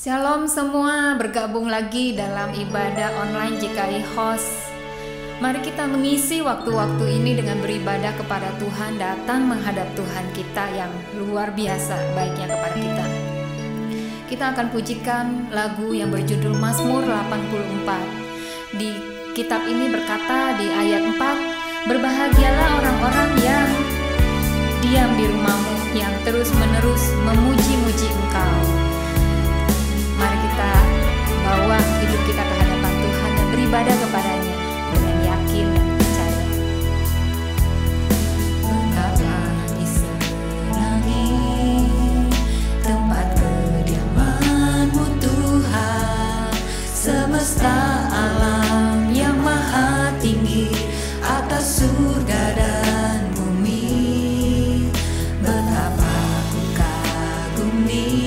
Shalom semua, bergabung lagi dalam ibadah online JKI Host. Mari kita mengisi waktu-waktu ini dengan beribadah kepada Tuhan, datang menghadap Tuhan kita yang luar biasa baiknya kepada kita. Kita akan pujikan lagu yang berjudul Mazmur 84. Di kitab ini berkata di ayat 4, berbahagialah orang-orang yang diam di rumahmu, yang terus-menerus memuji-muji Engkau. Mari kita bawa hidup kita ke hadapan Tuhan dan beribadah kepadanya dengan yakin dan percaya. Betapa disenangi tempat kediaman-Mu Tuhan, semesta alam yang maha tinggi atas surga dan bumi. Betapa ku kagumi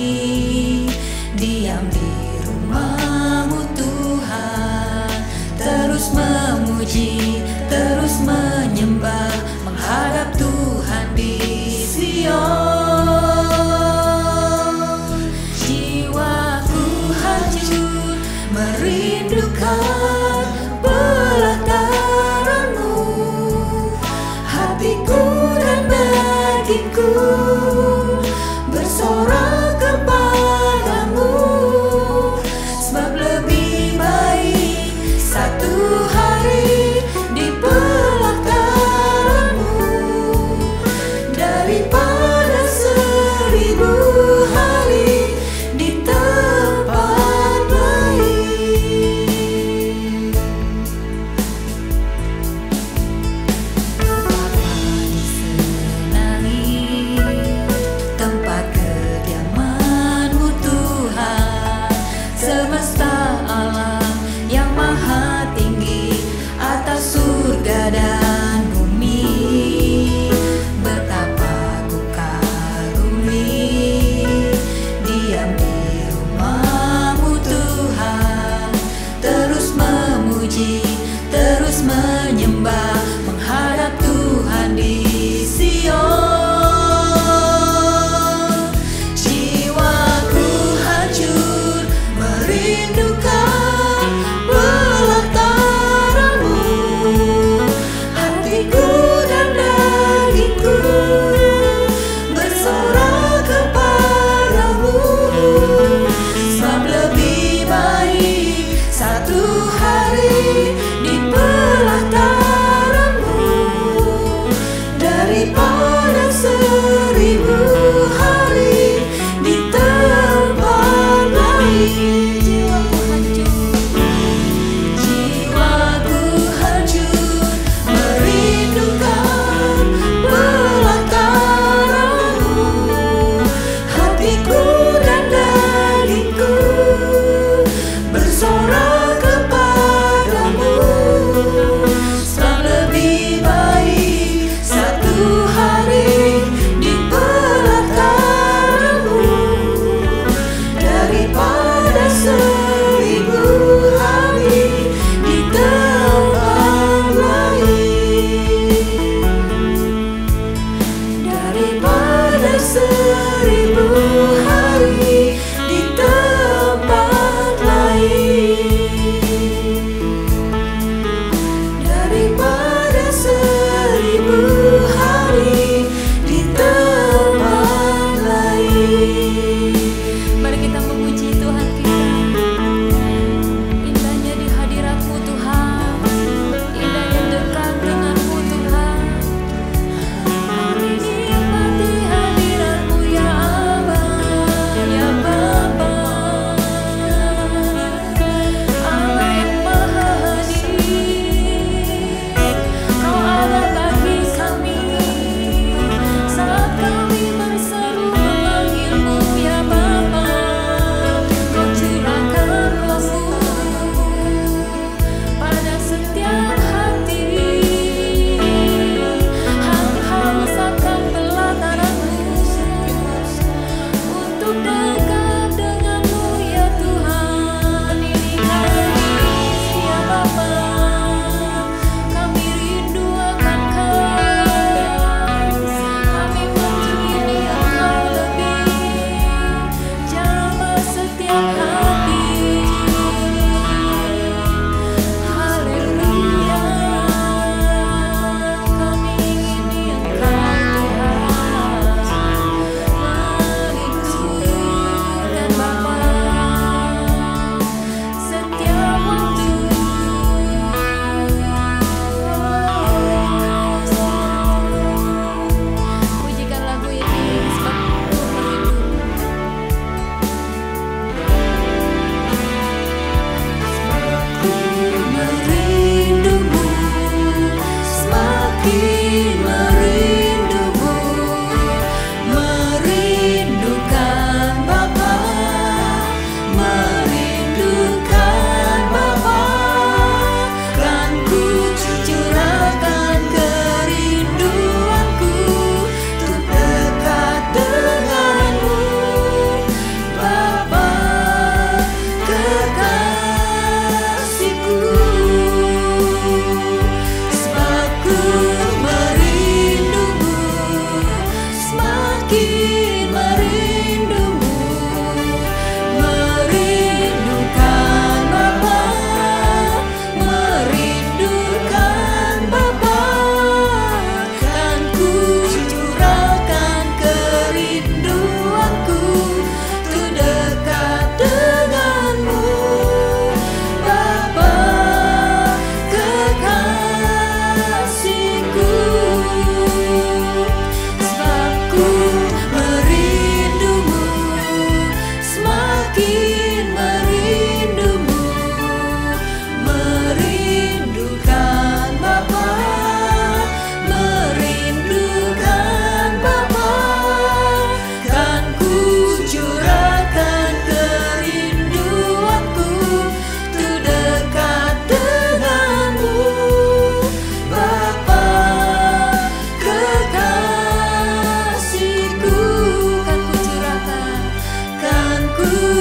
diam di rumah-Mu Tuhan, terus memuji, terus menyembah, menghadap Tuhan di Sion. Jiwaku hancur merindukan pelataran-Mu, hatiku dan dagingku bersorak kepadamu, sebab lebih baik satu hari di pelataran-Mu daripada 1000 hari di tempat lain. Betapa disenangi tempat kediaman-Mu Tuhan, semesta alam yang maha tinggi atas surga dan bumi. Betapa ku kagumi diam di rumah-Mu Tuhan, terus memuji, terus menyembah, menghadap Tuhan di Sion. Jiwaku hancur merindukan pelataran-Mu, hatiku dan dagingku bersorak kepadamu, sebab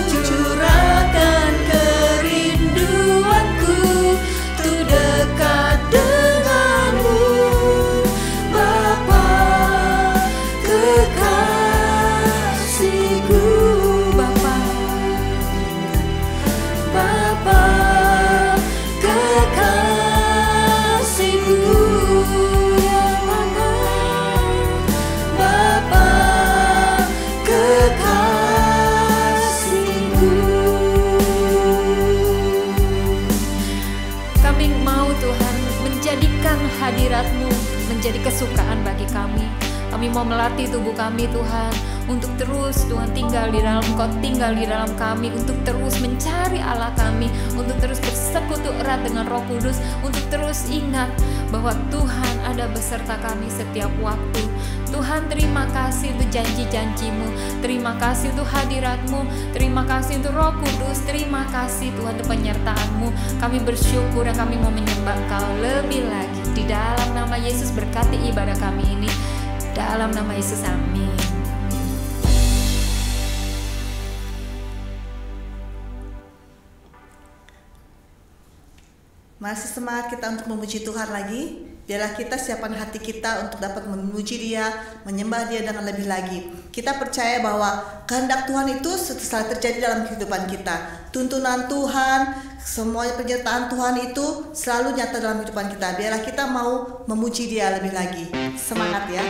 curahkan kerinduanku untuk dekat denganmu, Bapa kekasihku. Bapa, Bapa kekasihku, Bapa kekasihku. kami mau Tuhan menjadikan hadirat-Mu menjadi kesukaan bagi kami. Kami mau melatih tubuh kami Tuhan untuk terus Tuhan tinggal di dalam Kau, tinggal di dalam kami, untuk terus mencari Allah kami, untuk terus bersekutu erat dengan Roh Kudus, untuk terus ingat bahwa Tuhan ada beserta kami setiap waktu. Tuhan, terima kasih untuk janji-janji-Mu, terima kasih untuk hadirat-Mu, terima kasih untuk Roh Kudus, terima kasih Tuhan untuk penyertaan-Mu. Kami bersyukur dan kami mau menyembah Engkau lebih lagi. Di dalam nama Yesus berkati ibadah kami ini, dalam nama Yesus, amin. Masih semangat kita untuk memuji Tuhan lagi. Biarlah kita siapkan hati kita untuk dapat memuji Dia, menyembah Dia dengan lebih lagi. Kita percaya bahwa kehendak Tuhan itu selalu terjadi dalam kehidupan kita. Tuntunan Tuhan, semua penyertaan Tuhan itu selalu nyata dalam kehidupan kita. Biarlah kita mau memuji Dia lebih lagi. Semangat ya.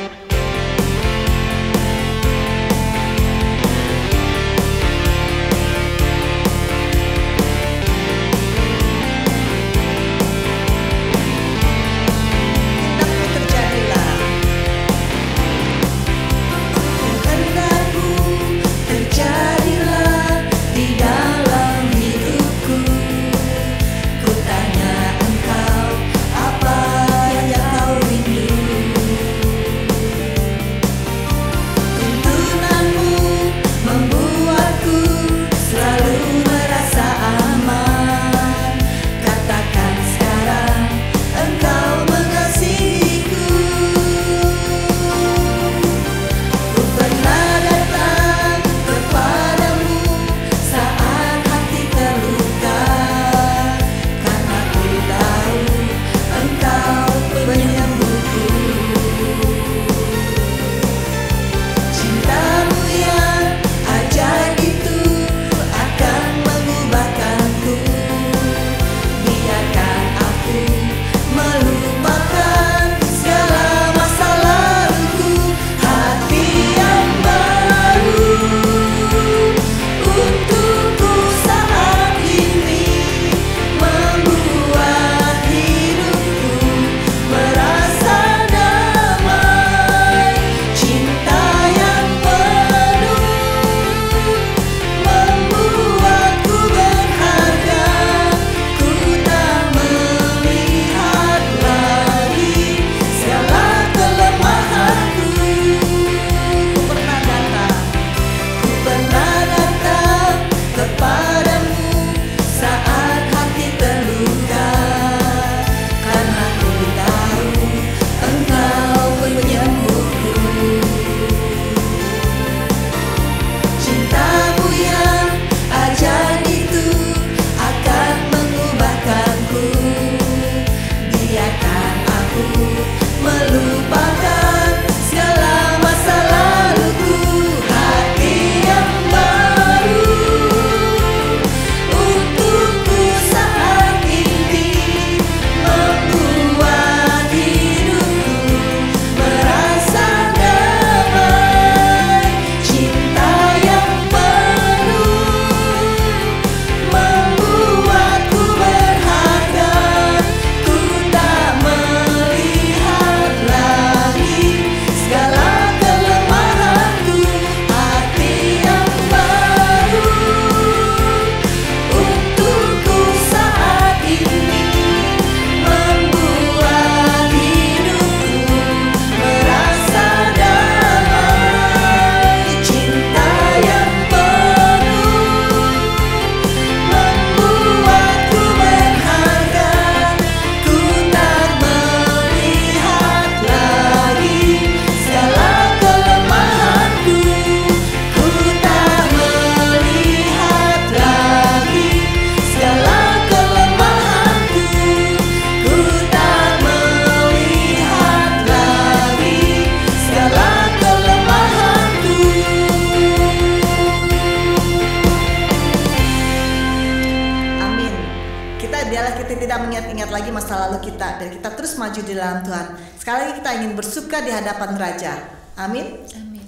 kita tidak mengingat-ingat lagi masa lalu kita, dan kita terus maju di dalam Tuhan. Sekali lagi kita ingin bersuka di hadapan Raja. Amin. Amin.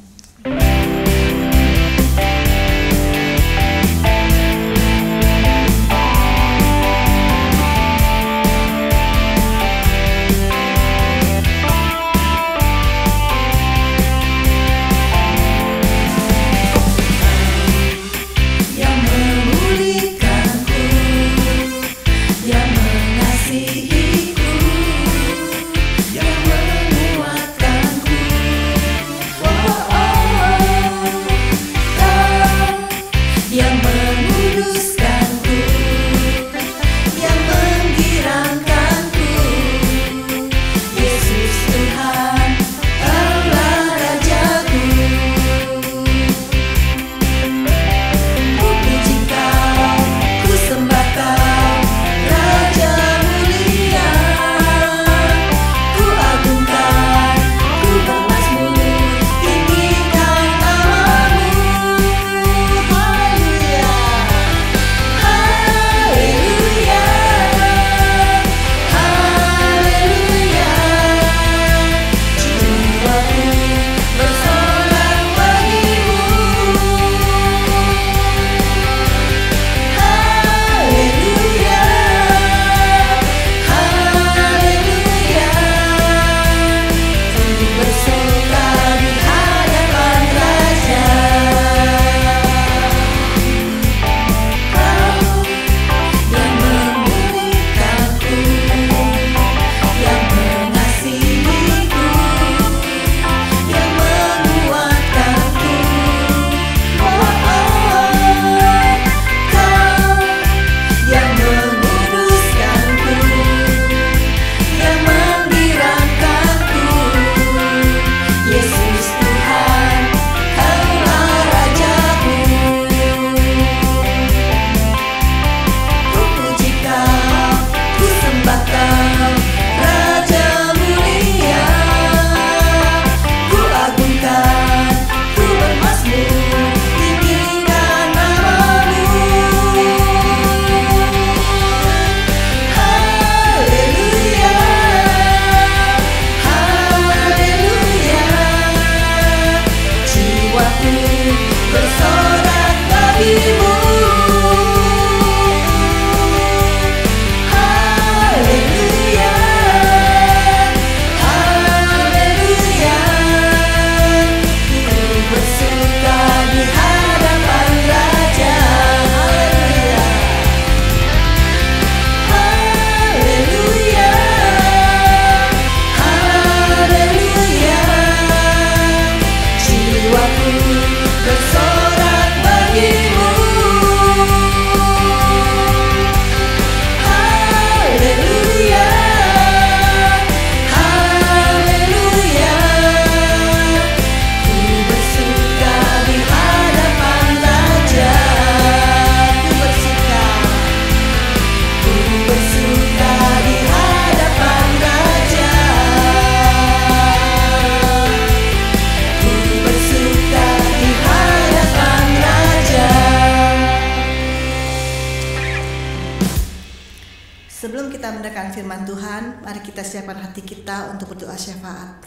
Sebelum kita mendengarkan firman Tuhan, mari kita siapkan hati kita untuk berdoa syafaat.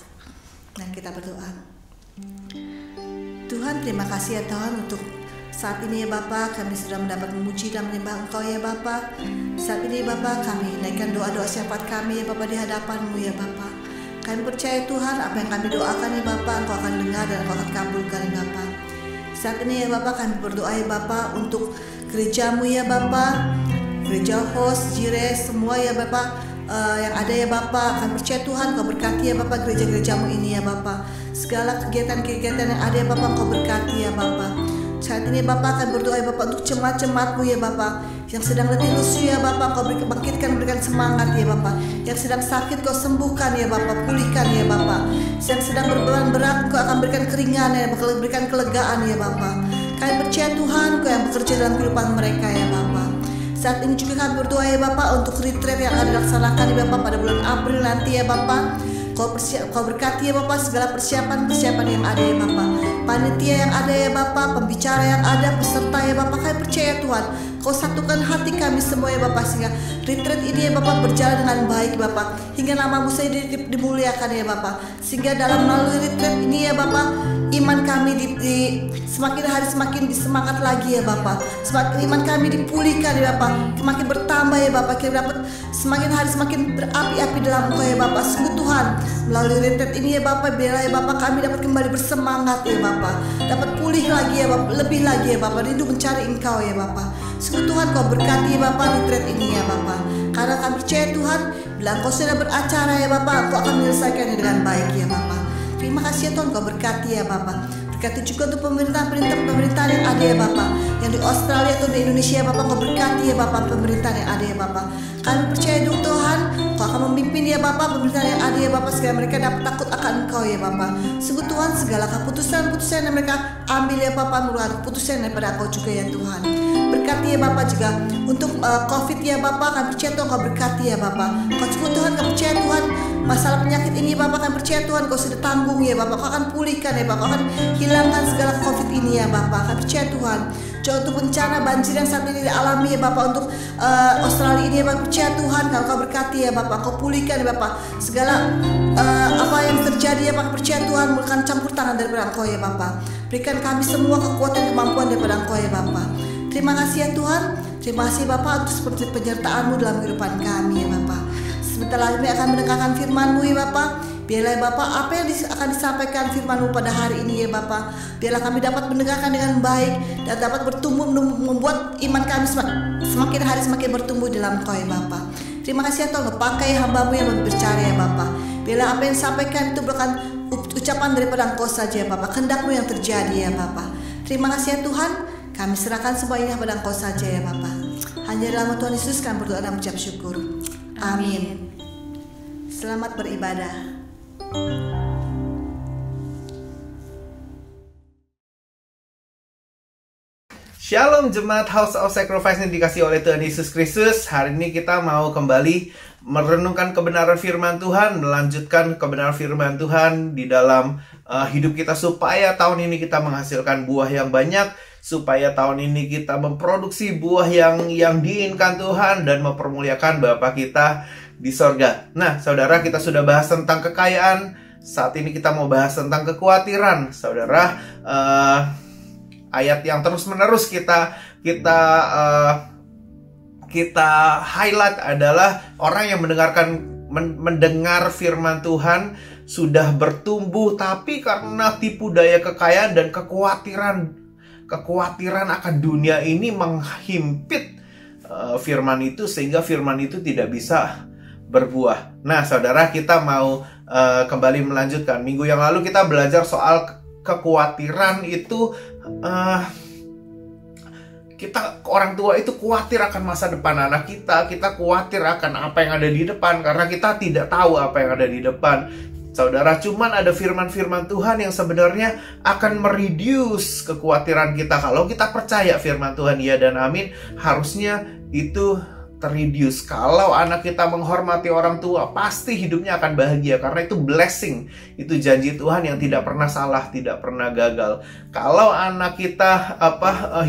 Nah, kita berdoa. Tuhan, terima kasih ya Tuhan untuk saat ini ya Bapa, kami sudah mendapat memuji dan menyembah Engkau ya Bapa. Saat ini Bapa, kami naikkan doa-doa syafaat kami ya Bapa di hadapan-Mu ya Bapa. Kami percaya Tuhan, apa yang kami doakan ya Bapa, Engkau akan dengar dan Engkau akan kabulkan ya Bapa. Saat ini ya Bapa, kami berdoa ya Bapa untuk gereja-Mu ya Bapa, gereja host, Jire, semua ya Bapa, yang ada ya Bapa. Kami percaya Tuhan, Kau berkati ya Bapa gereja-gereja-Mu ini ya Bapa. Segala kegiatan-kegiatan yang ada ya Bapa, Kau berkati ya Bapa. Saat ini Bapa akan berdoa ya Bapa untuk jemaat-jemaat-Mu ya Bapa, yang sedang letih lesu ya Bapa, Kau bangkitkan, berikan semangat ya Bapa. Yang sedang sakit Kau sembuhkan ya Bapa, pulihkan ya Bapa. Yang sedang berbeban berat Kau akan berikan keringan ya Bapa, berikan kelegaan ya Bapa. Kami percaya Tuhan, Kau yang bekerja dalam kehidupan mereka ya Bapa. Saat ini juga kami berdoa ya Bapa untuk retreat yang akan dilaksanakan ya Bapa pada bulan April nanti ya Bapa. Kau berkati ya Bapa segala persiapan yang ada ya Bapa. panitia yang ada ya Bapa, pembicara yang ada, peserta ya Bapa, kami percaya Tuhan, Kau satukan hati kami semua ya Bapa, sehingga retreat ini ya Bapa berjalan dengan baik Bapa, hingga nama-Mu sendiri dimuliakan ya Bapa, sehingga dalam melalui retreat ini ya Bapa, iman kami semakin hari semakin disemangat lagi ya Bapa, semakin iman kami dipulihkan ya Bapa, semakin bertambah ya Bapa, kita dapat semakin hari semakin berapi-api dalam Engkau ya Bapa. Sungguh Tuhan, melalui retreat ini ya Bapa, biarlah ya Bapa kami dapat kembali bersemangat ya Bapa, dapat pulih lagi ya Bapa, lebih lagi ya Bapa, rindu mencari Engkau ya Bapa. Sungguh Tuhan, Kau berkati ya Bapa retreat ini ya Bapa, karena kami percaya Tuhan, bila Engkau sudah beracara ya Bapa, Engkau akan menyelesaikannya dengan baik ya Bapa. Terima kasih ya Tuhan, Kau berkati ya Bapa. Berkati juga untuk pemerintahan yang ada ya Bapa, yang di Australia atau di Indonesia ya Bapa, Kau berkati ya Bapa pemerintahan yang ada ya Bapa. Kami percaya Tuhan, Kau akan memimpin ya Bapa pemerintahan yang ada ya Bapa, sehingga mereka dapat takut akan Engkau ya Bapa. Sungguh Tuhan, segala keputusan-keputusan yang mereka ambil ya Bapa merupakan keputusan daripada Engkau juga ya Tuhan. Berkati ya Bapa juga untuk COVID ya Bapa, kami percaya Tuhan Kau berkati ya Bapa. Kau sungguh Tuhan, kami percaya Tuhan, masalah penyakit ini Bapa, kami percaya Tuhan Kau sudah tanggung ya Bapa, Kau akan pulihkan ya Bapa, Kau akan hilangkan segala COVID ini ya Bapa. Kami percaya Tuhan, jauh untuk bencana banjir yang saat ini dialami ya Bapa untuk Australia ini ya Bapa, percaya Tuhan kalau Kau berkati ya Bapa, Kau pulihkan ya Bapa segala apa yang terjadi ya Bapa. Percaya Tuhan, bukan campur tangan daripada Engkau ya Bapa. Berikan kami semua kekuatan kemampuan daripada Engkau ya Bapa. Terima kasih ya Tuhan, terima kasih Bapa untuk seperti penyertaan-Mu dalam kehidupan kami ya Bapa. Sebentar lagi kami akan mendengarkan firman-Mu ya Bapa. Biarlah ya Bapa, apa yang akan disampaikan firman-Mu pada hari ini ya Bapa, biarlah kami dapat mendengarkan dengan baik dan dapat bertumbuh, membuat iman kami semakin hari semakin bertumbuh dalam Engkau ya Bapa. Terima kasih ya Tuhan, pakai hamba-Mu yang berbicara ya Bapa. Biarlah apa yang disampaikan itu bukan ucapan daripada Engkau saja ya Bapa, kehendak-Mu yang terjadi ya Bapa. Terima kasih ya Tuhan, kami serahkan semua ini kepada Engkau saja ya Bapa. Hanya dalam Tuhan Yesus kami berdoa dan mengucap syukur. Amin. Selamat beribadah. Shalom jemaat House of Sacrifice yang dikasih oleh Tuhan Yesus Kristus. Hari ini kita mau kembali merenungkan kebenaran firman Tuhan, melanjutkan kebenaran firman Tuhan di dalam hidup kita, supaya tahun ini kita menghasilkan buah yang banyak, supaya tahun ini kita memproduksi buah yang diinginkan Tuhan dan mempermuliakan Bapa kita di sorga. Nah, saudara, kita sudah bahas tentang kekayaan. Saat ini kita mau bahas tentang kekhawatiran. Saudara, ayat yang terus-menerus kita highlight adalah orang yang mendengar firman Tuhan sudah bertumbuh, tapi karena tipu daya kekayaan dan kekhawatiran akan dunia ini menghimpit firman itu, sehingga firman itu tidak bisa berbuah. Nah, saudara, kita mau kembali melanjutkan. Minggu yang lalu kita belajar soal kekhawatiran itu. Kita orang tua itu khawatir akan masa depan anak kita. Kita khawatir akan apa yang ada di depan, karena kita tidak tahu apa yang ada di depan. Saudara, cuman ada firman-firman Tuhan yang sebenarnya akan mereduce kekhawatiran kita. Kalau kita percaya firman Tuhan, ya dan amin, harusnya itu terreduce. Kalau anak kita menghormati orang tua, pasti hidupnya akan bahagia, karena itu blessing, itu janji Tuhan yang tidak pernah salah, tidak pernah gagal. Kalau anak kita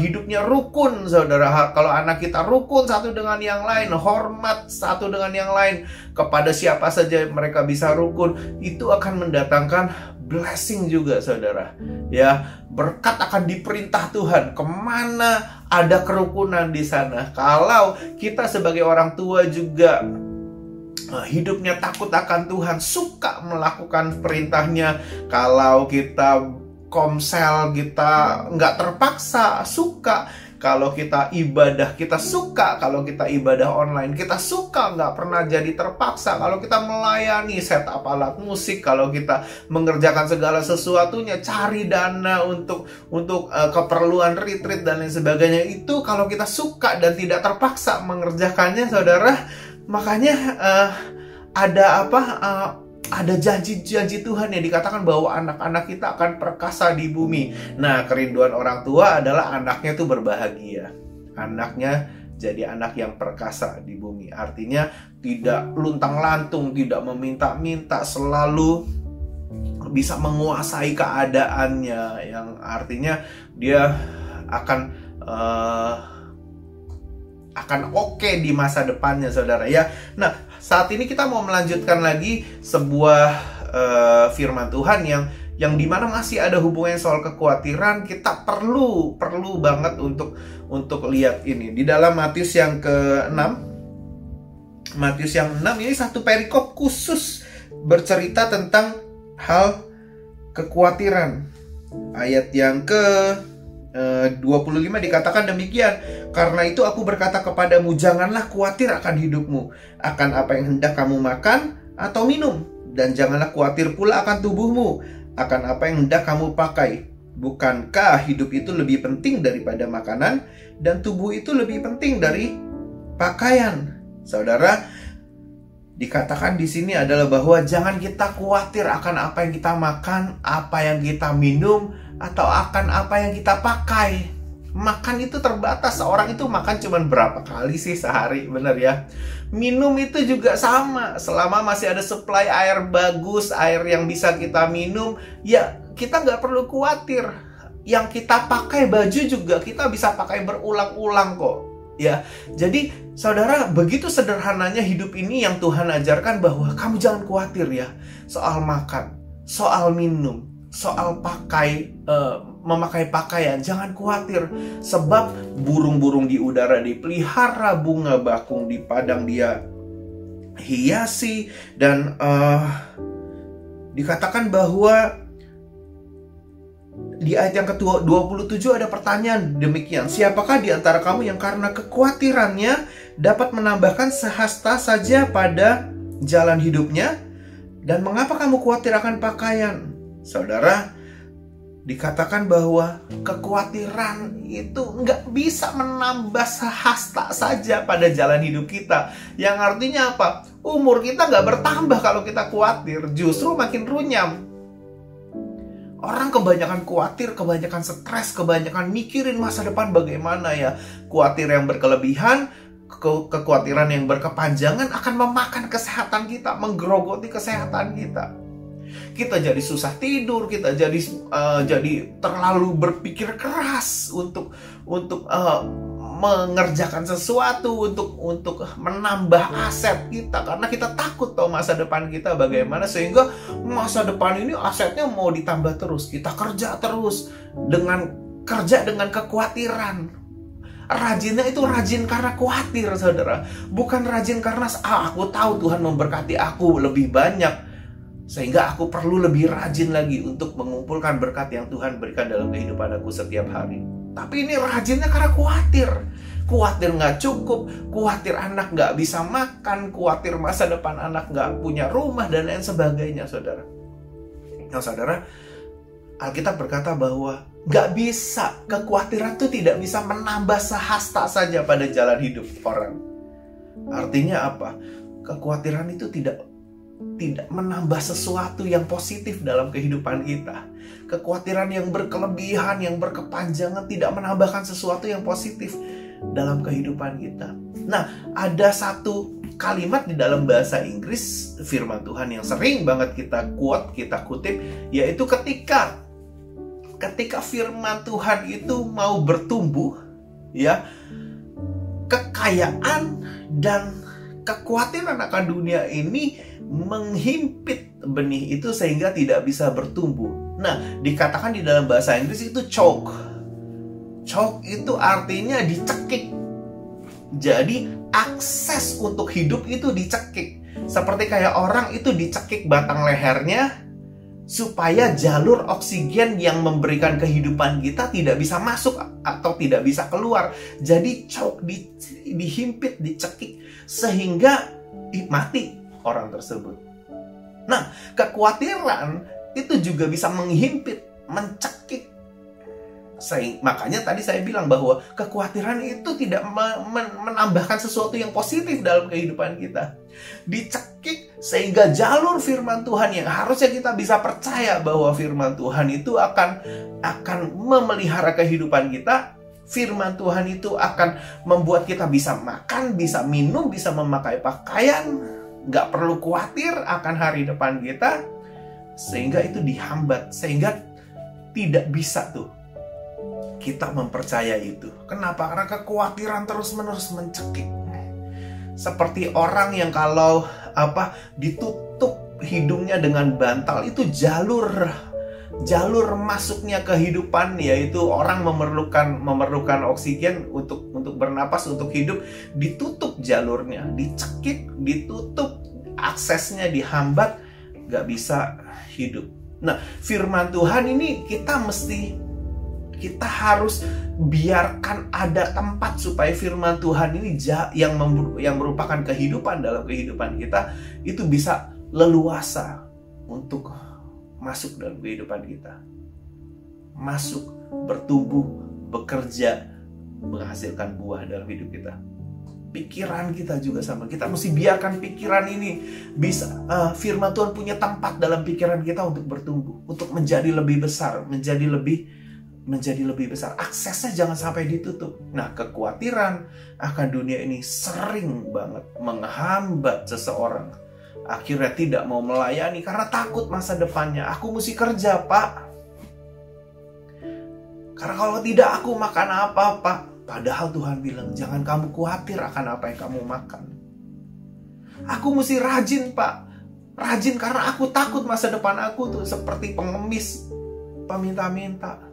hidupnya rukun, saudara, kalau anak kita rukun satu dengan yang lain, hormat satu dengan yang lain, kepada siapa saja mereka bisa rukun, itu akan mendatangkan blessing juga, saudara. Ya, berkat akan diperintah Tuhan kemana ada kerukunan di sana. Kalau kita sebagai orang tua juga hidupnya takut akan Tuhan, suka melakukan perintahnya. Kalau kita komsel, kita nggak terpaksa, suka. Kalau kita ibadah, kita suka. Kalau kita ibadah online, kita suka, nggak pernah jadi terpaksa. Kalau kita melayani, setup alat musik, kalau kita mengerjakan segala sesuatunya, cari dana untuk keperluan retreat dan lain sebagainya, itu kalau kita suka dan tidak terpaksa mengerjakannya, saudara. Makanya ada janji-janji Tuhan yang dikatakan bahwa anak-anak kita akan perkasa di bumi. Nah, kerinduan orang tua adalah anaknya itu berbahagia. Anaknya jadi anak yang perkasa di bumi. Artinya tidak luntang-lantung, tidak meminta-minta, selalu bisa menguasai keadaannya, yang artinya dia akan oke di masa depannya, saudara ya. Nah, saat ini kita mau melanjutkan lagi sebuah firman Tuhan yang dimana masih ada hubungannya soal kekhawatiran. Kita perlu banget untuk lihat ini di dalam Matius yang ke-6. Matius yang 6 ini satu perikop khusus bercerita tentang hal kekhawatiran. Ayat yang ke 25 dikatakan demikian, karena itu aku berkata kepadamu, janganlah khawatir akan hidupmu, akan apa yang hendak kamu makan atau minum, dan janganlah khawatir pula akan tubuhmu, akan apa yang hendak kamu pakai. Bukankah hidup itu lebih penting daripada makanan, dan tubuh itu lebih penting dari pakaian? Saudara, dikatakan di sini adalah bahwa jangan kita khawatir akan apa yang kita makan, apa yang kita minum, atau akan apa yang kita pakai. Makan itu terbatas, seorang itu makan cuma berapa kali sih sehari, bener ya. Minum itu juga sama, selama masih ada supply air bagus, air yang bisa kita minum, ya kita nggak perlu khawatir. Yang kita pakai, baju juga kita bisa pakai berulang-ulang kok. Ya, jadi saudara, begitu sederhananya hidup ini yang Tuhan ajarkan, bahwa kamu jangan khawatir ya soal makan, soal minum, soal memakai pakaian. Jangan khawatir, sebab burung-burung di udara dipelihara, bunga bakung di padang dia hiasi. Dan dikatakan bahwa di ayat yang ke-27 ada pertanyaan demikian, siapakah di antara kamu yang karena kekhawatirannya dapat menambahkan sehasta saja pada jalan hidupnya? Dan mengapa kamu khawatir akan pakaian? Saudara, dikatakan bahwa kekhawatiran itu nggak bisa menambah sehasta saja pada jalan hidup kita. Yang artinya apa? Umur kita nggak bertambah kalau kita khawatir, justru makin runyam. Orang kebanyakan khawatir, kebanyakan stres, kebanyakan mikirin masa depan bagaimana ya. Khawatir yang berkelebihan, kekhawatiran yang berkepanjangan akan memakan kesehatan kita, menggerogoti kesehatan kita. Kita jadi susah tidur, kita jadi terlalu berpikir keras untuk mengerjakan sesuatu, untuk menambah aset kita, karena kita takut tahu masa depan kita bagaimana, sehingga masa depan ini asetnya mau ditambah terus. Kita kerja terus dengan kekhawatiran. Rajinnya itu rajin karena khawatir, saudara, bukan rajin karena aku tahu Tuhan memberkati aku lebih banyak, sehingga aku perlu lebih rajin lagi untuk mengumpulkan berkat yang Tuhan berikan dalam kehidupan aku setiap hari. Tapi ini rajinnya karena khawatir. Khawatir nggak cukup, khawatir anak nggak bisa makan, khawatir masa depan anak nggak punya rumah, dan lain sebagainya, saudara. Nah, saudara, Alkitab berkata bahwa nggak bisa, kekhawatiran itu tidak bisa menambah sehasta saja pada jalan hidup orang. Artinya apa? Kekhawatiran itu tidak menambah sesuatu yang positif dalam kehidupan kita. Kekhawatiran yang berkelebihan, yang berkepanjangan tidak menambahkan sesuatu yang positif dalam kehidupan kita. Nah, ada satu kalimat di dalam bahasa Inggris firman Tuhan yang sering banget kita quote, kita kutip, yaitu ketika firman Tuhan itu mau bertumbuh, ya, kekayaan dan kekhawatiran akan dunia ini menghimpit benih itu sehingga tidak bisa bertumbuh. Nah, dikatakan di dalam bahasa Inggris itu choke. Choke itu artinya dicekik. Jadi akses untuk hidup itu dicekik. Seperti kayak orang itu dicekik batang lehernya supaya jalur oksigen yang memberikan kehidupan kita tidak bisa masuk atau tidak bisa keluar. Jadi choke, dihimpit, dicekik sehingga mati orang tersebut. Nah, kekhawatiran itu juga bisa menghimpit, mencekik. Makanya tadi saya bilang bahwa kekhawatiran itu tidak menambahkan sesuatu yang positif dalam kehidupan kita. Dicekik sehingga jalur firman Tuhan yang harusnya kita bisa percaya bahwa firman Tuhan itu akan memelihara kehidupan kita. Firman Tuhan itu akan membuat kita bisa makan, bisa minum, bisa memakai pakaian, nggak perlu khawatir akan hari depan kita. Sehingga itu dihambat, sehingga tidak bisa tuh kita mempercayai itu. Kenapa? Karena kekhawatiran terus-menerus mencekik. Seperti orang yang kalau ditutup hidungnya dengan bantal, itu jalur masuknya kehidupan, yaitu orang memerlukan oksigen untuk bernapas, untuk hidup, ditutup jalurnya, dicekik, ditutup aksesnya, dihambat, gak bisa hidup. Nah, firman Tuhan ini kita harus biarkan ada tempat supaya firman Tuhan ini yang merupakan kehidupan dalam kehidupan kita itu bisa leluasa untuk masuk dalam kehidupan kita. Masuk, bertumbuh, bekerja, menghasilkan buah dalam hidup kita. Pikiran kita juga sama. Kita mesti biarkan pikiran ini bisa, firman Tuhan punya tempat dalam pikiran kita untuk bertumbuh, untuk menjadi lebih besar, menjadi lebih besar. Aksesnya jangan sampai ditutup. Nah, kekhawatiran akan dunia ini sering banget menghambat seseorang. Akhirnya tidak mau melayani karena takut masa depannya. Aku mesti kerja, Pak. Karena kalau tidak aku makan apa, Pak? Padahal Tuhan bilang, jangan kamu khawatir akan apa yang kamu makan. Aku mesti rajin, Pak. Rajin karena aku takut masa depan aku tuh seperti pengemis, peminta-minta.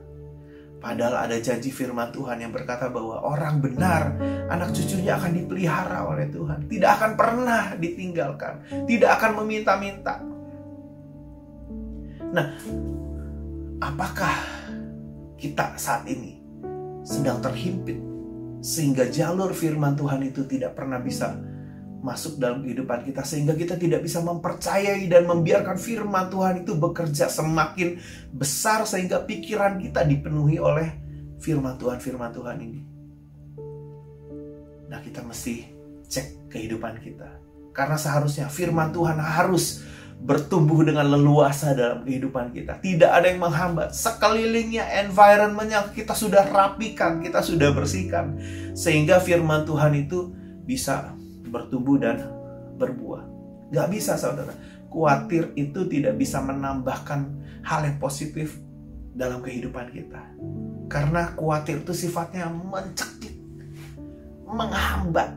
Padahal ada janji firman Tuhan yang berkata bahwa orang benar, anak cucunya akan dipelihara oleh Tuhan. Tidak akan pernah ditinggalkan. Tidak akan meminta-minta. Nah, apakah kita saat ini sedang terhimpit sehingga jalur firman Tuhan itu tidak pernah bisa masuk dalam kehidupan kita, sehingga kita tidak bisa mempercayai dan membiarkan firman Tuhan itu bekerja semakin besar sehingga pikiran kita dipenuhi oleh firman Tuhan ini? Nah, kita mesti cek kehidupan kita, karena seharusnya firman Tuhan harus bertumbuh dengan leluasa dalam kehidupan kita. Tidak ada yang menghambat. Sekelilingnya, environment-nya kita sudah rapikan, kita sudah bersihkan, sehingga firman Tuhan itu bisa bertumbuh dan berbuah. Gak bisa, saudara. Khawatir itu tidak bisa menambahkan hal yang positif dalam kehidupan kita. Karena khawatir itu sifatnya mencekik, menghambat,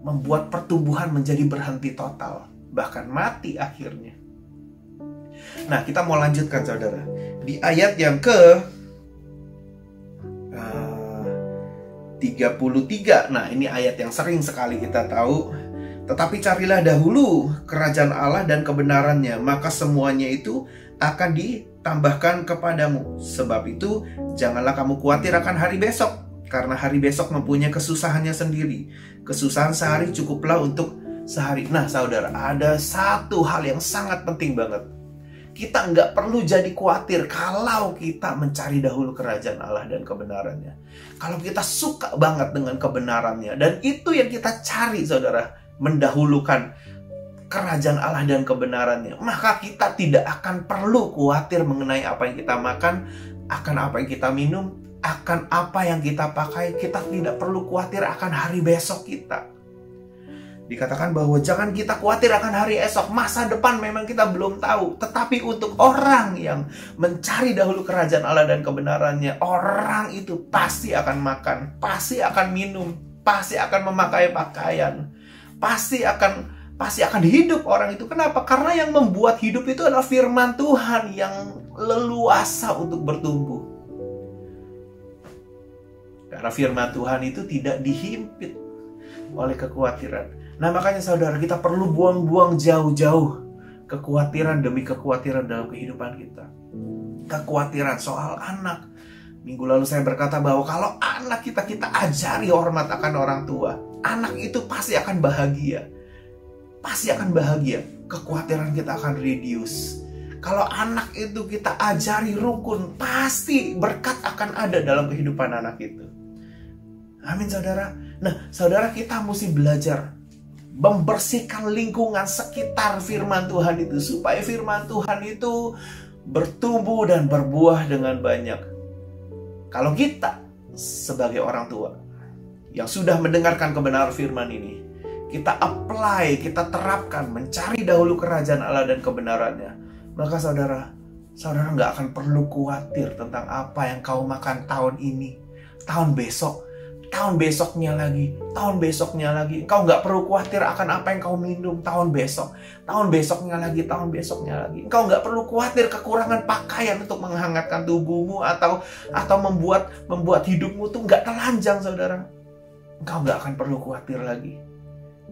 membuat pertumbuhan menjadi berhenti total, bahkan mati akhirnya. Nah, kita mau lanjutkan, saudara. Di ayat yang ke 33. Nah, ini ayat yang sering sekali kita tahu. Tetapi carilah dahulu kerajaan Allah dan kebenarannya, maka semuanya itu akan ditambahkan kepadamu. Sebab itu, janganlah kamu khawatir akan hari besok, karena hari besok mempunyai kesusahannya sendiri. Kesusahan sehari cukuplah untuk sehari. Nah, saudara, ada satu hal yang sangat penting banget. Kita nggak perlu jadi khawatir kalau kita mencari dahulu kerajaan Allah dan kebenarannya. Kalau kita suka banget dengan kebenarannya, dan itu yang kita cari, saudara, mendahulukan kerajaan Allah dan kebenarannya, maka kita tidak akan perlu khawatir mengenai apa yang kita makan, akan apa yang kita minum, akan apa yang kita pakai. Kita tidak perlu khawatir akan hari besok kita. Dikatakan bahwa jangan kita khawatir akan hari esok. Masa depan memang kita belum tahu. Tetapi untuk orang yang mencari dahulu kerajaan Allah dan kebenarannya, orang itu pasti akan makan, pasti akan minum, pasti akan memakai pakaian, pasti akan hidup orang itu. Kenapa? Karena yang membuat hidup itu adalah firman Tuhan yang leluasa untuk bertumbuh. Karena firman Tuhan itu tidak dihimpit oleh kekhawatiran. Nah, makanya saudara, kita perlu buang-buang jauh-jauh kekhawatiran demi kekhawatiran dalam kehidupan kita. Kekhawatiran soal anak. Minggu lalu saya berkata bahwa kalau anak kita ajari hormat akan orang tua, anak itu pasti akan bahagia. Pasti akan bahagia. Kekhawatiran kita akan reduce. Kalau anak itu kita ajari rukun, pasti berkat akan ada dalam kehidupan anak itu. Amin, saudara. Nah, saudara, kita mesti belajar membersihkan lingkungan sekitar firman Tuhan itu, supaya firman Tuhan itu bertumbuh dan berbuah dengan banyak. Kalau kita sebagai orang tua yang sudah mendengarkan kebenaran firman ini, kita apply, kita terapkan, mencari dahulu kerajaan Allah dan kebenarannya, maka saudara nggak akan perlu khawatir tentang apa yang kau makan tahun ini, tahun besok, tahun besoknya lagi, tahun besoknya lagi. Engkau nggak perlu khawatir akan apa yang kau minum tahun besok, tahun besoknya lagi, tahun besoknya lagi. Engkau nggak perlu khawatir kekurangan pakaian untuk menghangatkan tubuhmu atau membuat hidupmu tuh nggak telanjang, saudara. Engkau nggak akan perlu khawatir lagi,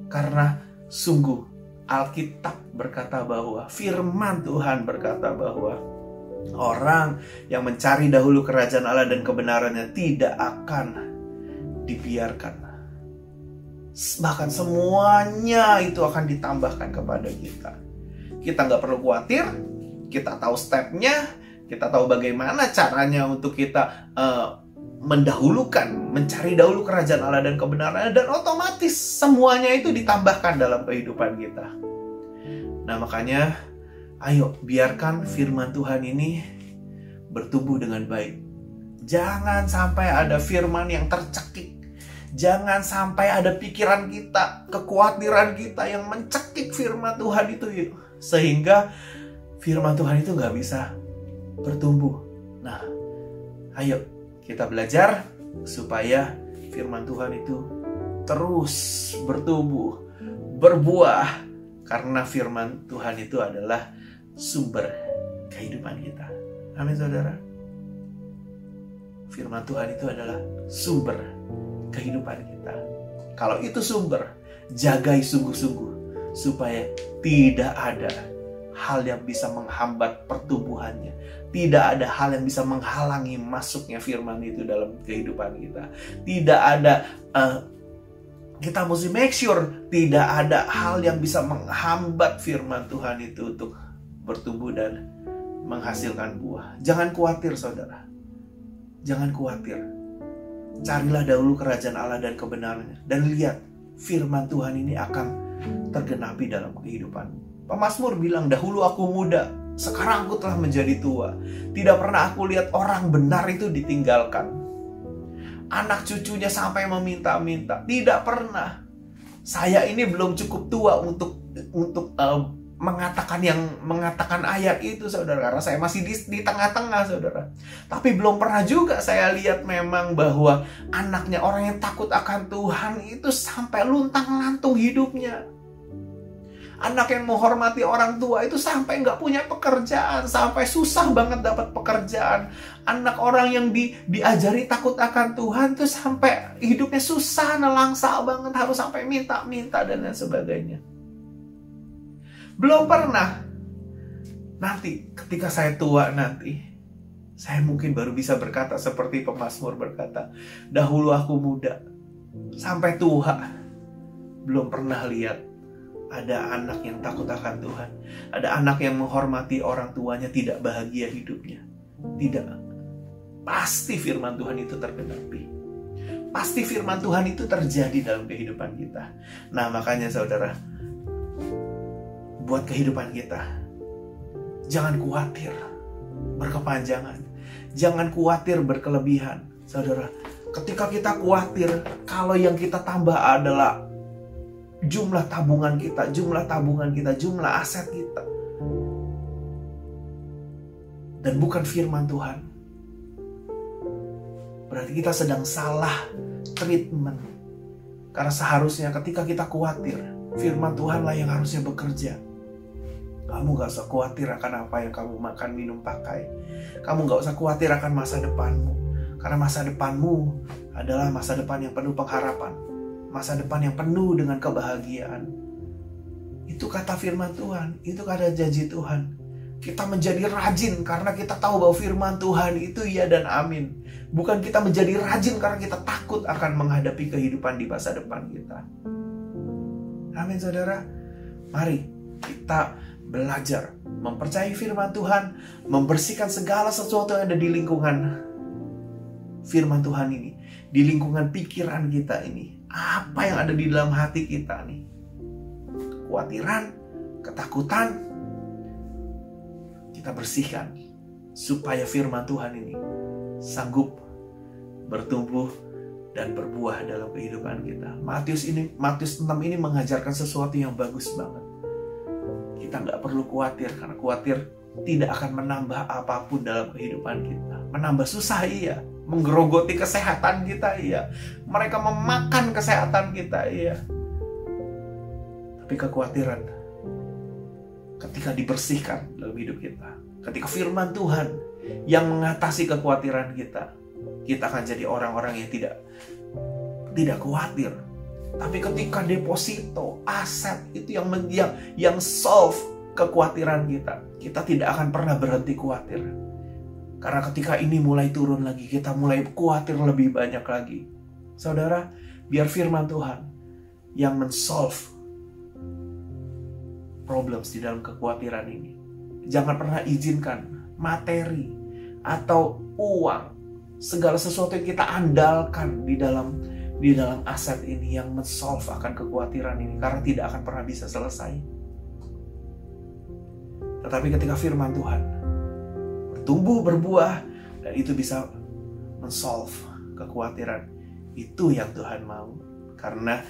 karena sungguh Alkitab berkata bahwa, firman Tuhan berkata bahwa orang yang mencari dahulu kerajaan Allah dan kebenarannya tidak akan dibiarkan. Bahkan semuanya itu akan ditambahkan kepada kita. Kita nggak perlu khawatir, kita tahu stepnya, kita tahu bagaimana caranya untuk kita mencari dahulu kerajaan Allah dan kebenarannya, dan otomatis semuanya itu ditambahkan dalam kehidupan kita. Nah, makanya ayo biarkan firman Tuhan ini bertumbuh dengan baik. Jangan sampai ada firman yang tercekik. Jangan sampai ada pikiran kita, kekhawatiran kita yang mencekik firman Tuhan itu, sehingga firman Tuhan itu nggak bisa bertumbuh. Nah, ayo kita belajar supaya firman Tuhan itu terus bertumbuh, berbuah, karena firman Tuhan itu adalah sumber kehidupan kita. Amin, saudara. Firman Tuhan itu adalah sumber kehidupan kita. Kalau itu sumber, jagai sungguh-sungguh supaya tidak ada hal yang bisa menghambat pertumbuhannya. Tidak ada hal yang bisa menghalangi masuknya firman itu dalam kehidupan kita. Tidak ada, kita mesti make sure tidak ada hal yang bisa menghambat firman Tuhan itu untuk bertumbuh dan menghasilkan buah. Jangan khawatir, saudara. Jangan khawatir. Carilah dahulu kerajaan Allah dan kebenarannya, dan lihat firman Tuhan ini akan tergenapi dalam kehidupan. Pemazmur bilang, dahulu aku muda, sekarang aku telah menjadi tua. Tidak pernah aku lihat orang benar itu ditinggalkan, anak cucunya sampai meminta-minta. Tidak pernah. Saya ini belum cukup tua untuk mengatakan ayat itu, saudara, karena saya masih di tengah-tengah, saudara. Tapi belum pernah juga saya lihat memang bahwa anaknya orang yang takut akan Tuhan itu sampai luntang-lantung hidupnya. Anak yang menghormati orang tua itu sampai nggak punya pekerjaan, sampai susah banget dapat pekerjaan. Anak orang yang diajari takut akan Tuhan itu sampai hidupnya susah, nelangsa banget, harus sampai minta-minta dan lain sebagainya. Belum pernah. Nanti ketika saya tua nanti, saya mungkin baru bisa berkata seperti pemazmur berkata, dahulu aku muda sampai tua, belum pernah lihat ada anak yang takut akan Tuhan, ada anak yang menghormati orang tuanya tidak bahagia hidupnya. Tidak. Pasti firman Tuhan itu tergenapi. Pasti firman Tuhan itu terjadi dalam kehidupan kita. Nah, makanya saudara, buat kehidupan kita, jangan khawatir berkepanjangan, jangan khawatir berkelebihan. Saudara, ketika kita khawatir, kalau yang kita tambah adalah jumlah tabungan kita, jumlah aset kita, dan bukan firman Tuhan, berarti kita sedang salah treatment. Karena seharusnya ketika kita khawatir, firman Tuhanlah yang harusnya bekerja. Kamu gak usah khawatir akan apa yang kamu makan, minum, pakai. Kamu gak usah khawatir akan masa depanmu, karena masa depanmu adalah masa depan yang penuh pengharapan, masa depan yang penuh dengan kebahagiaan. Itu kata firman Tuhan, itu kata janji Tuhan. Kita menjadi rajin karena kita tahu bahwa firman Tuhan itu ya dan amin. Bukan kita menjadi rajin karena kita takut akan menghadapi kehidupan di masa depan kita. Amin, saudara. Mari kita belajar mempercayai firman Tuhan, membersihkan segala sesuatu yang ada di lingkungan firman Tuhan ini, di lingkungan pikiran kita ini. Apa yang ada di dalam hati kita nih? Kekhawatiran, ketakutan, kita bersihkan supaya firman Tuhan ini sanggup bertumbuh dan berbuah dalam kehidupan kita. Matius 6 ini mengajarkan sesuatu yang bagus banget. Kita nggak perlu khawatir, karena khawatir tidak akan menambah apapun dalam kehidupan kita. Menambah susah, iya. Menggerogoti kesehatan kita, iya. Mereka memakan kesehatan kita, iya. Tapi kekhawatiran, ketika dibersihkan dalam hidup kita, ketika firman Tuhan yang mengatasi kekhawatiran kita, kita akan jadi orang-orang yang tidak khawatir. Tapi ketika deposito, aset itu yang solve kekhawatiran kita tidak akan pernah berhenti khawatir. Karena ketika ini mulai turun lagi, kita mulai khawatir lebih banyak lagi. Saudara, biar firman Tuhan yang mensolve problems di dalam kekhawatiran ini. Jangan pernah izinkan materi atau uang, segala sesuatu yang kita andalkan di dalam aset ini yang mensolve akan kekhawatiran ini, karena tidak akan pernah bisa selesai. Tetapi ketika firman Tuhan bertumbuh, berbuah, dan itu bisa mensolve kekhawatiran, itu yang Tuhan mau. Karena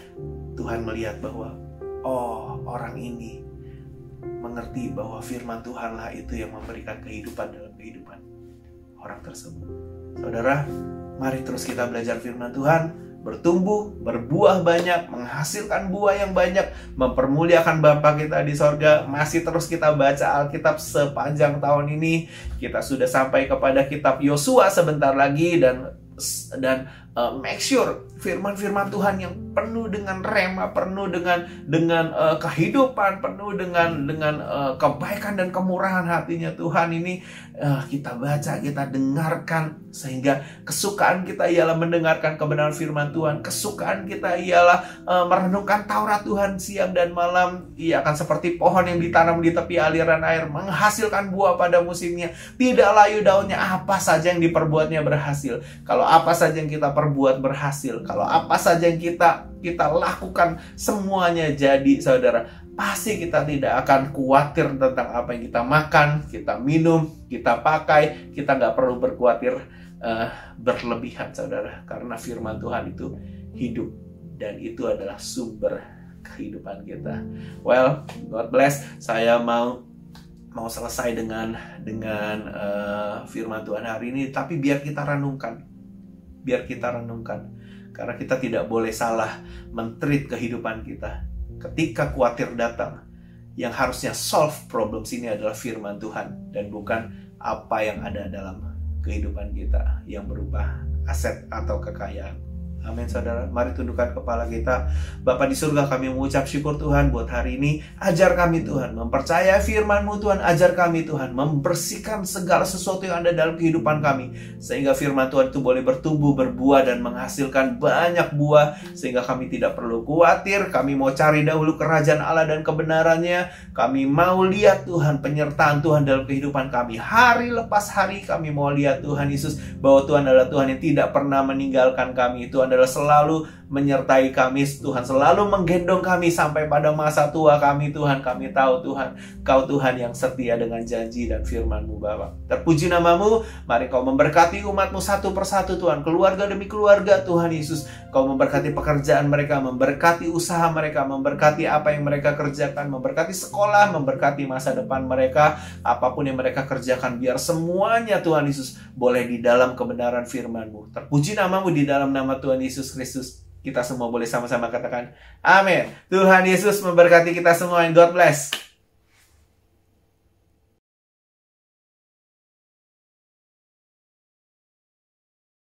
Tuhan melihat bahwa orang ini mengerti bahwa firman Tuhanlah itu yang memberikan kehidupan dalam kehidupan orang tersebut. Saudara, mari terus kita belajar firman Tuhan, bertumbuh, berbuah banyak, menghasilkan buah yang banyak, mempermuliakan Bapa kita di sorga. Masih terus kita baca Alkitab sepanjang tahun ini. Kita sudah sampai kepada kitab Yosua sebentar lagi, dan make sure firman-firman Tuhan yang penuh dengan rema, penuh dengan kehidupan, penuh dengan kebaikan dan kemurahan hatinya Tuhan ini kita baca, kita dengarkan, sehingga kesukaan kita ialah mendengarkan kebenaran firman Tuhan. Kesukaan kita ialah merenungkan Taurat Tuhan siang dan malam. Ia akan seperti pohon yang ditanam di tepi aliran air, menghasilkan buah pada musimnya, tidak layu daunnya. Apa saja yang diperbuatnya berhasil. Kalau apa saja yang kita perbuat berhasil, kalau apa saja yang kita lakukan semuanya jadi, saudara. Pasti kita tidak akan khawatir tentang apa yang kita makan, kita minum, kita pakai. Kita nggak perlu berkhawatir berlebihan, saudara, karena firman Tuhan itu hidup dan itu adalah sumber kehidupan kita. Well, God bless. Saya mau selesai dengan firman Tuhan hari ini, tapi biar kita renungkan. Karena kita tidak boleh salah men-treat kehidupan kita. Ketika khawatir datang, yang harusnya solve problems ini adalah firman Tuhan, dan bukan apa yang ada dalam kehidupan kita yang berupa aset atau kekayaan. Amin, saudara. Mari tundukkan kepala kita. Bapa di surga, kami mengucap syukur Tuhan buat hari ini. Ajar kami Tuhan mempercayai firman-Mu Tuhan. Ajar kami Tuhan membersihkan segala sesuatu yang ada dalam kehidupan kami, sehingga firman Tuhan itu boleh bertumbuh, berbuah, dan menghasilkan banyak buah, sehingga kami tidak perlu khawatir. Kami mau cari dahulu kerajaan Allah dan kebenarannya. Kami mau lihat Tuhan penyertaan Tuhan dalam kehidupan kami. Hari lepas hari kami mau lihat Tuhan Yesus, bahwa Tuhan adalah Tuhan yang tidak pernah meninggalkan kami. Tuhan adalah selalu menyertai kami. Tuhan selalu menggendong kami sampai pada masa tua kami. Tuhan, kami tahu Tuhan, Kau Tuhan yang setia dengan janji dan firman-Mu Bapa. Terpuji nama-Mu. Mari Kau memberkati umat-Mu satu persatu Tuhan, keluarga demi keluarga Tuhan Yesus. Kau memberkati pekerjaan mereka, memberkati usaha mereka, memberkati apa yang mereka kerjakan, memberkati sekolah, memberkati masa depan mereka. Apapun yang mereka kerjakan, biar semuanya Tuhan Yesus boleh di dalam kebenaran firman-Mu. Terpuji nama-Mu di dalam nama Tuhan Yesus Kristus. Kita semua boleh sama-sama katakan amin. Tuhan Yesus memberkati kita semua, and God bless.